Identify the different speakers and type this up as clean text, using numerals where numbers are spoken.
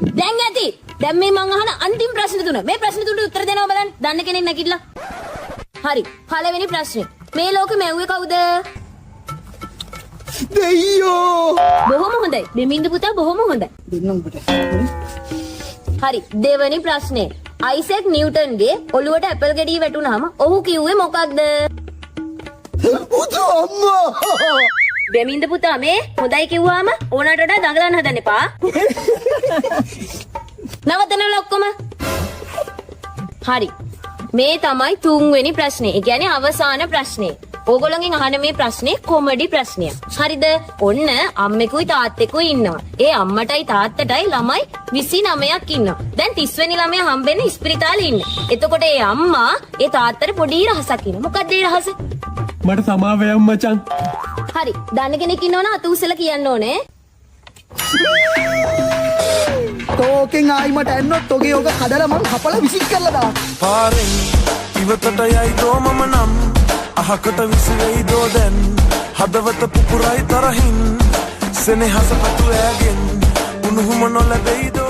Speaker 1: දැන් ඇති. දැන් මේ මං අහන අන්තිම ප්‍රශ්න තුන. මේ ප්‍රශ්න තුනට උත්තර දෙනවා බලන්න. දන්න කෙනෙක් නැගිටලා. හරි. පළවෙනි ප්‍රශ්නේ. මේ ලෝකෙ මැව්වේ කවුද?
Speaker 2: දෙයියෝ.
Speaker 1: බොහොම හොඳයි. දෙමින්ද පුතා බොහොම හොඳයි.
Speaker 2: දෙන්නම් පුතා.
Speaker 1: හරි. දෙවෙනි ප්‍රශ්නේ. අයිසැක් නිව්ටන්ගේ ඔළුවට ඇපල් ගෙඩිය වැටුනහම ඔහු කිව්වේ මොකක්ද?
Speaker 2: පුතා අම්මා.
Speaker 1: දෙමින්ද පුතා මේ හොඳයි කිව්වාම ඕනට වඩා දඟලන්න හදන්න එපා. නවත්තනවල ඔක්කොම. හරි. මේ තමයි තුන්වෙනි ප්‍රශ්නේ. ඒ කියන්නේ අවසාන ප්‍රශ්නේ. ඕගොල්ලන්ගෙන් අහන මේ ප්‍රශ්නේ කොමඩි ප්‍රශ්නයක්. හරිද? ඔන්න අම්මෙකුයි තාත්තෙකුයි ඉන්නවා. ඒ අම්මටයි තාත්තටයි ළමයි 29ක් ඉන්නවා. දැන් 30 වෙනි ළමයා හම්බෙන්නේ ඉස්පිරිතාලේ ඉන්නේ. එතකොට ඒ අම්මා ඒ තාත්තට පොඩි රහසක් ඉන්නවා. මොකක්ද ඒ රහස?
Speaker 3: මට සමාව වෙයම් මචං.
Speaker 1: හරි. දන්න කෙනෙක් ඉන්නවනම් අත උස්සලා කියන්න ඕනේ.
Speaker 2: තෝකෙන් ආයි මට ඇන්නොත් ඔගේ ඔක කඩලා මං කපලා විසික් කරලා දාන්න.
Speaker 4: පාරෙන් ඉවතට යයි දෝ මම නම් අහකට විසිරෙයි දෝ දැන් හදවත පුපුරයි තරහින් සෙනෙහස පතු ඇගෙන් උණුහුම නොලැබෙයි දෝ